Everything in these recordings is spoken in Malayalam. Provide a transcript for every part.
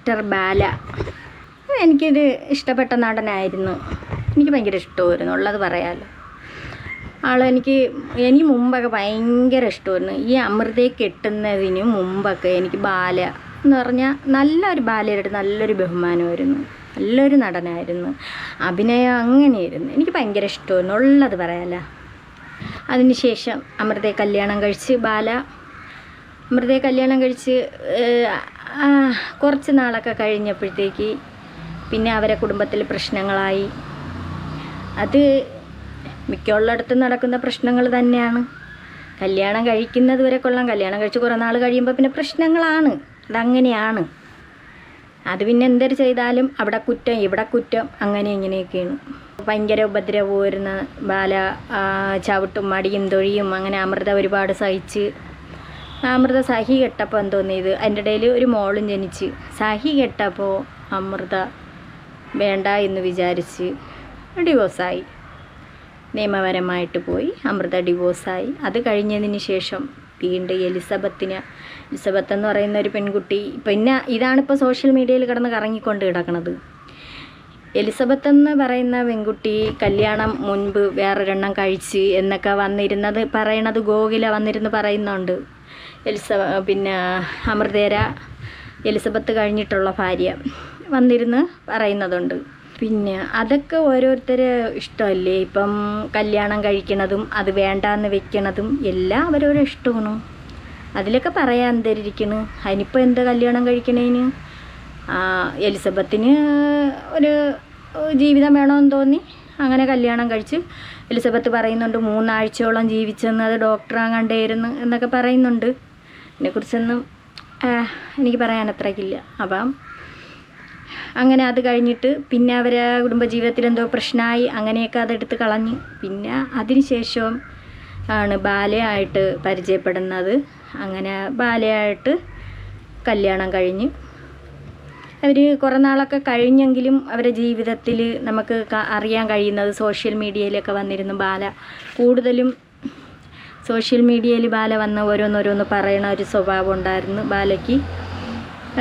ആക്ടർ ബാല. എനിക്കൊരു ഇഷ്ടപ്പെട്ട നടനായിരുന്നു. എനിക്ക് ഭയങ്കര ഇഷ്ടമായിരുന്നു, ഉള്ളത് പറയാമല്ലോ. എനിക്ക് മുമ്പൊക്കെ ഭയങ്കര ഇഷ്ടമായിരുന്നു. ഈ അമൃതയെ കെട്ടുന്നതിന് മുമ്പൊക്കെ എനിക്ക് ബാല എന്ന് പറഞ്ഞാൽ നല്ലൊരു ബാലയുടെ നല്ലൊരു ബഹുമാനമായിരുന്നു, നല്ലൊരു നടനായിരുന്നു. അഭിനയം അങ്ങനെയായിരുന്നു, എനിക്ക് ഭയങ്കര ഇഷ്ടമായിരുന്നു, ഉള്ളത് പറയാമല്ലോ. അതിനുശേഷം അമൃതയെ കല്യാണം കഴിച്ച് അമൃതയെ കല്യാണം കഴിച്ച് കുറച്ച് നാളൊക്കെ കഴിഞ്ഞപ്പോഴത്തേക്ക് പിന്നെ അവരെ കുടുംബത്തിൽ പ്രശ്നങ്ങളായി. അത് മിക്കുള്ളിടത്തും നടക്കുന്ന പ്രശ്നങ്ങൾ തന്നെയാണ്. കല്യാണം കഴിക്കുന്നത് വരെ കൊള്ളാം, കല്യാണം കഴിച്ച് കുറേ നാൾ കഴിയുമ്പോൾ പിന്നെ പ്രശ്നങ്ങളാണ്, അതങ്ങനെയാണ്. അത് പിന്നെ എന്തൊരു ചെയ്താലും അവിടെ കുറ്റം ഇവിടെ കുറ്റം, അങ്ങനെ ഇങ്ങനെയൊക്കെയാണ്. ഭയങ്കര ഉപദ്രവമായിരുന്ന ബാല, ചവിട്ടും മടിയും തൊഴിയും. അങ്ങനെ അമൃത ഒരുപാട് സഹിച്ച്. അമൃത സഹി കെട്ടപ്പോൾ എന്തോന്ന് ചെയ്ത്, അതിൻ്റെ ഇടയിൽ ഒരു മോളും ജനിച്ച്. സഹി കെട്ടപ്പോൾ അമൃത വേണ്ട എന്ന് വിചാരിച്ച് ഡിവോഴ്സായി, നിയമപരമായിട്ട് പോയി അമൃത ഡിവോഴ്സായി. അത് കഴിഞ്ഞതിന് ശേഷം വീണ്ടും എലിസബത്ത് എന്ന് പറയുന്ന ഒരു പെൺകുട്ടി, പിന്നെ ഇതാണിപ്പോൾ സോഷ്യൽ മീഡിയയിൽ കിടന്ന് കറങ്ങിക്കൊണ്ട് കിടക്കുന്നത്. എലിസബത്ത് എന്ന് പറയുന്ന പെൺകുട്ടി കല്യാണം മുൻപ് വേറൊരെണ്ണം കഴിച്ച് എന്നൊക്കെ പറയണത് ഗോകുല വന്നിരുന്ന് പറയുന്നുണ്ട്. പിന്നെ അമൃതേര എലിസബത്ത് കഴിഞ്ഞിട്ടുള്ള ഭാര്യ വന്നിരുന്ന് പറയുന്നതുണ്ട്. പിന്നെ അതൊക്കെ ഓരോരുത്തരെ ഇഷ്ടമല്ലേ. ഇപ്പം കല്യാണം കഴിക്കണതും അത് വേണ്ടാന്ന് വെക്കണതും എല്ലാം അവരോരോ ഇഷ്ടമാണ്. അതിലൊക്കെ പറയാൻ എന്തരിക്കണ്. അതിനിപ്പോൾ എന്താ കല്യാണം കഴിക്കണേന്? എലിസബത്തിന് ഒരു ജീവിതം വേണമെന്ന് തോന്നി അങ്ങനെ കല്യാണം കഴിച്ച്. എലിസബത്ത് പറയുന്നുണ്ട് 3 ആഴ്ചയോളം ജീവിച്ചെന്ന്, അത് ഡോക്ടറാകണ്ടായിരുന്നു എന്നൊക്കെ പറയുന്നുണ്ട്. അതിനെക്കുറിച്ചൊന്നും എനിക്ക് പറയാൻ അത്രയ്ക്കില്ല. അപ്പം അങ്ങനെ അത് കഴിഞ്ഞിട്ട് പിന്നെ അവരെ കുടുംബജീവിതത്തിൽ എന്തോ പ്രശ്നമായി, അങ്ങനെയൊക്കെ അതെടുത്ത് കളഞ്ഞ്. പിന്നെ അതിന് ശേഷം ആണ് ബാലയായിട്ട് പരിചയപ്പെടുന്നത്. അങ്ങനെ ബാലയായിട്ട് കല്യാണം കഴിഞ്ഞ് അവർ കുറേ നാളൊക്കെ കഴിഞ്ഞെങ്കിലും അവരുടെ ജീവിതത്തിൽ നമുക്ക് അറിയാൻ കഴിയുന്നത് സോഷ്യൽ മീഡിയയിലൊക്കെ വന്നിരുന്നു. കൂടുതലും സോഷ്യൽ മീഡിയയിൽ ബാല വന്ന് ഓരോന്നോരോന്ന് പറയണ ഒരു സ്വഭാവം ഉണ്ടായിരുന്നു ബാലയ്ക്ക്.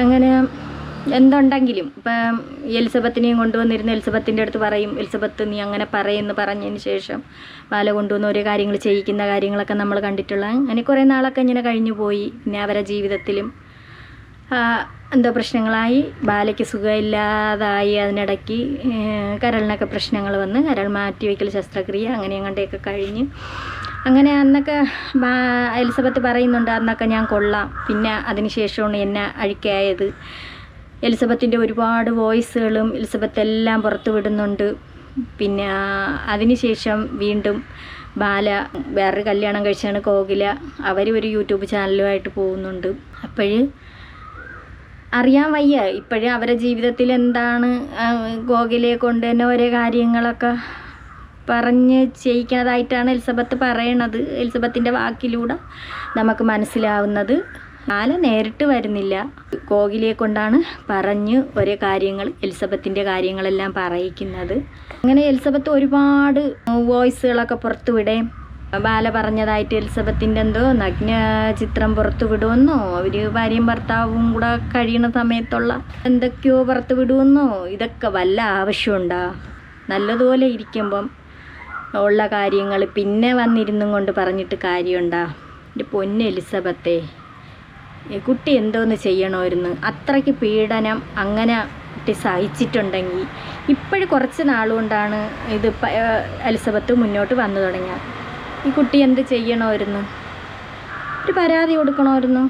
അങ്ങനെ എന്തുണ്ടെങ്കിലും ഇപ്പം എലിസബത്തിനെയും കൊണ്ടുവന്നിരുന്ന എലിസബത്തിൻ്റെ അടുത്ത് പറയും, എലിസബത്ത് നീ അങ്ങനെ പറയുമെന്ന് പറഞ്ഞതിന് ശേഷം ബാല കൊണ്ടുവന്ന് ഓരോ കാര്യങ്ങൾ ചെയ്യിക്കുന്ന കാര്യങ്ങളൊക്കെ നമ്മൾ കണ്ടിട്ടുള്ള. അങ്ങനെ കുറേ നാളൊക്കെ ഇങ്ങനെ കഴിഞ്ഞു പോയി. പിന്നെ അവരുടെ ജീവിതത്തിലും എന്തോ പ്രശ്നങ്ങളായി, ബാലയ്ക്ക് സുഖമില്ലാതായി. അതിനിടയ്ക്ക് കരളിനൊക്കെ പ്രശ്നങ്ങൾ വന്ന് കരൾ മാറ്റിവെക്കൽ ശസ്ത്രക്രിയ അങ്ങനെ അങ്ങോട്ടേക്ക് കഴിഞ്ഞ്. അങ്ങനെ അന്നൊക്കെ എലിസബത്ത് പറയുന്നുണ്ട് അന്നൊക്കെ ഞാൻ കൊള്ളാം. പിന്നെ അതിന് ശേഷമാണ് എന്നെ അഴിക്കായത്. എലിസബത്തിൻ്റെ ഒരുപാട് വോയിസുകളും എലിസബത്ത് എല്ലാം പുറത്തു വിടുന്നുണ്ട്. പിന്നെ അതിന് ശേഷം വീണ്ടും ബാല വേറൊരു കല്യാണം കഴിച്ചാണ് കോകില. അവർ ഒരു യൂട്യൂബ് ചാനലുമായിട്ട് പോകുന്നുണ്ട്. അപ്പോഴ് അറിയാൻ വയ്യ ഇപ്പോഴും അവരുടെ ജീവിതത്തിൽ എന്താണ് ഗോകുലയെ കൊണ്ട് തന്നെ ഓരോ കാര്യങ്ങളൊക്കെ പറഞ്ഞ് ചെയ്യിക്കുന്നതായിട്ടാണ് എലിസബത്ത് പറയണത്. എലിസബത്തിൻ്റെ വാക്കിലൂടെ നമുക്ക് മനസ്സിലാവുന്നത്. ബാല നേരിട്ട് വരുന്നില്ല, ഗോകുലയെ കൊണ്ടാണ് പറഞ്ഞ് ഓരോ കാര്യങ്ങൾ എലിസബത്തിൻ്റെ കാര്യങ്ങളെല്ലാം പറയിക്കുന്നത്. അങ്ങനെ എലിസബത്ത് ഒരുപാട് വോയിസുകളൊക്കെ പുറത്തു വിടുകയും ബാല പറഞ്ഞതായിട്ട് എലിസബത്തിൻ്റെ എന്തോ നഗ്ന ചിത്രം പുറത്തു വിടുമെന്നോ, അവർ ഭാര്യയും ഭർത്താവും കൂടെ കഴിയണ സമയത്തുള്ള എന്തൊക്കെയോ പുറത്തു വിടുമെന്നോ. ഇതൊക്കെ വല്ല ആവശ്യമുണ്ടോ? നല്ലതുപോലെ ഇരിക്കുമ്പം ഉള്ള കാര്യങ്ങൾ പിന്നെ വന്നിരുന്നും കൊണ്ട് പറഞ്ഞിട്ട് കാര്യമുണ്ടോ? എൻ്റെ പൊന്ന് എലിസബത്തെ, കുട്ടി എന്തോന്ന് ചെയ്യണമായിരുന്നു. അത്രയ്ക്ക് പീഡനം അങ്ങനെ കുട്ടി സഹിച്ചിട്ടുണ്ടെങ്കിൽ ഇപ്പോഴും കുറച്ച് നാളുകൊണ്ടാണ് ഇത് എലിസബത്ത് മുന്നോട്ട് വന്നു തുടങ്ങിയത്. ഈ കുട്ടി എന്ത് ചെയ്യണമായിരുന്നു? ഒരു പരാതി കൊടുക്കണമായിരുന്നു.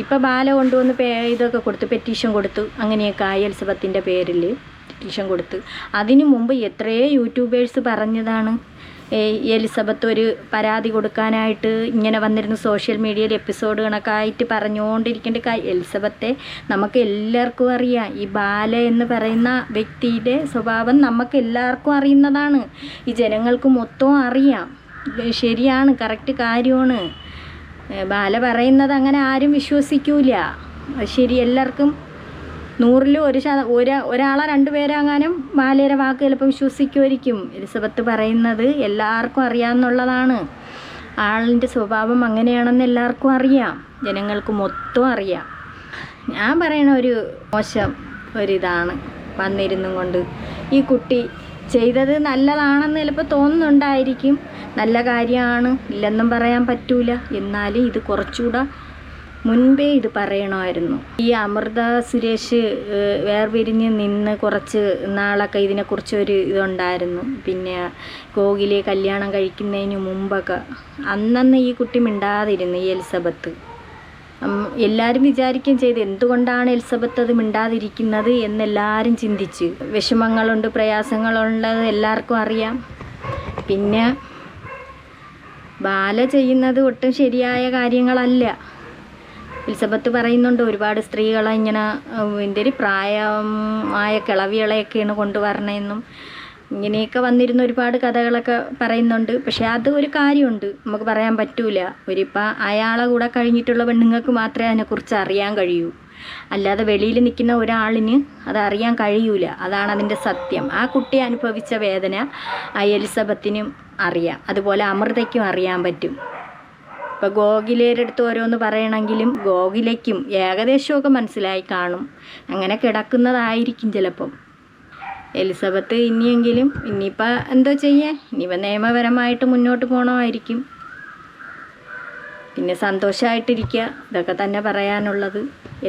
ഇപ്പം ബാല കൊണ്ടുവന്ന് ഇതൊക്കെ കൊടുത്തു, പെറ്റീഷൻ കൊടുത്തു. അങ്ങനെയൊക്കെ ആയി എലിസബത്തിൻ്റെ പേരിൽ പെറ്റീഷൻ കൊടുത്ത്. അതിനു മുമ്പ് എത്രയോ യൂട്യൂബേഴ്സ് പറഞ്ഞതാണ് എലിസബത്ത് ഒരു പരാതി കൊടുക്കാനായിട്ട് ഇങ്ങനെ വന്നിരുന്നു. സോഷ്യൽ മീഡിയയിൽ എപ്പിസോഡ് കണക്കായിട്ട് പറഞ്ഞുകൊണ്ടിരിക്കേണ്ട എലിസബത്തെ നമുക്ക് എല്ലാവർക്കും അറിയാം. ഈ ബാല എന്ന് പറയുന്ന വ്യക്തിയുടെ സ്വഭാവം നമുക്ക് എല്ലാവർക്കും അറിയുന്നതാണ്. ഈ ജനങ്ങൾക്ക് മൊത്തം അറിയാം. ശരിയാണ്, കറക്റ്റ് കാര്യമാണ്. ബാല പറയുന്നത് അങ്ങനെ ആരും വിശ്വസിക്കൂല. ശരി, എല്ലാവർക്കും 100ൽ ഒരാളെ 2 പേരാകാനും ബാലയുടെ വാക്ക് ചിലപ്പോൾ വിശ്വസിക്കുമായിരിക്കും. എലിസബത്ത് പറയുന്നത് എല്ലാവർക്കും അറിയാമെന്നുള്ളതാണ്. ആളിൻ്റെ സ്വഭാവം അങ്ങനെയാണെന്ന് എല്ലാവർക്കും അറിയാം, ജനങ്ങൾക്ക് മൊത്തം അറിയാം. ഞാൻ പറയണ ഒരു മോശം ഒരിതാണ് വന്നിരുന്നും കൊണ്ട്. ഈ കുട്ടി ചെയ്തത് നല്ലതാണെന്ന് ചിലപ്പോൾ തോന്നുന്നുണ്ടായിരിക്കും, നല്ല കാര്യമാണ്, ഇല്ലെന്നും പറയാൻ പറ്റൂല. എന്നാലും ഇത് കുറച്ചുകൂടെ മുൻപേ ഇത് പറയണമായിരുന്നു. ഈ അമൃത സുരേഷ് വേർപിരിഞ്ഞ് നിന്ന് കുറച്ച് നാളൊക്കെ ഇതിനെക്കുറിച്ചൊരു ഇതുണ്ടായിരുന്നു. പിന്നെ ഗോകുലെ കല്യാണം കഴിക്കുന്നതിന് മുമ്പൊക്കെ അന്നന്ന് ഈ കുട്ടി മിണ്ടാതിരുന്നു, ഈ എലിസബത്ത്. എല്ലാവരും വിചാരിക്കുകയും ചെയ്ത് എന്തുകൊണ്ടാണ് എലിസബത്ത് അത് മിണ്ടാതിരിക്കുന്നത് എന്നെല്ലാവരും ചിന്തിച്ച്. വിഷമങ്ങളുണ്ട്, പ്രയാസങ്ങളുള്ളത് എല്ലാവർക്കും അറിയാം. പിന്നെ ബാല ചെയ്യുന്നത് ഒട്ടും ശരിയായ കാര്യങ്ങളല്ല. എലിസബത്ത് പറയുന്നുണ്ട് ഒരുപാട് സ്ത്രീകളെ ഇങ്ങനെ എന്തൊരു പ്രായമായ കിളവികളെയൊക്കെയാണ് കൊണ്ടുവരണമെന്നും ഇങ്ങനെയൊക്കെ വന്നിരുന്ന ഒരുപാട് കഥകളൊക്കെ പറയുന്നുണ്ട്. പക്ഷേ അത് ഒരു കാര്യമുണ്ട്, നമുക്ക് പറയാൻ പറ്റൂല. ഒരിപ്പോൾ അയാളെ കൂടെ കഴിഞ്ഞിട്ടുള്ള പെണ്ണുങ്ങൾക്ക് മാത്രമേ അതിനെക്കുറിച്ച് അറിയാൻ കഴിയൂ. അല്ലാതെ വെളിയിൽ നിൽക്കുന്ന ഒരാളിന് അത് അറിയാൻ കഴിയൂല. അതാണ് അതിൻ്റെ സത്യം. ആ കുട്ടി അനുഭവിച്ച വേദന ആ എലിസബത്തിനും അറിയാം, അതുപോലെ അമൃതയ്ക്കും അറിയാൻ പറ്റും. ഇപ്പോൾ ഗോകുലയുടെ അടുത്ത് ഓരോന്ന് പറയണമെങ്കിലും ഗോകുലയ്ക്കും ഏകദേശമൊക്കെ മനസ്സിലായി കാണും. അങ്ങനെ കിടക്കുന്നതായിരിക്കും ചിലപ്പം. എലിസബത്ത് ഇനിയിപ്പോൾ എന്തോ ചെയ്യാൻ, ഇനിയിപ്പോൾ നിയമപരമായിട്ട് മുന്നോട്ട് പോകണമായിരിക്കും. പിന്നെ സന്തോഷമായിട്ടിരിക്കുക, ഇതൊക്കെ തന്നെ പറയാനുള്ളത്.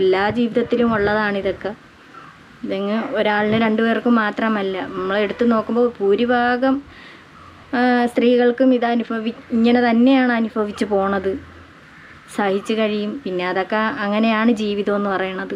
എല്ലാ ജീവിതത്തിലും ഉള്ളതാണിതൊക്കെ. ഇതങ്ങ് ഒരാളിന് രണ്ടുപേർക്കും മാത്രമല്ല, നമ്മളെടുത്ത് നോക്കുമ്പോൾ ഭൂരിഭാഗം സ്ത്രീകൾക്കും ഇങ്ങനെ തന്നെയാണ് അനുഭവിച്ച് പോണത്. സഹിച്ച് കഴിയും. പിന്നെ അതൊക്കെ അങ്ങനെയാണ് ജീവിതം എന്ന് പറയണത്.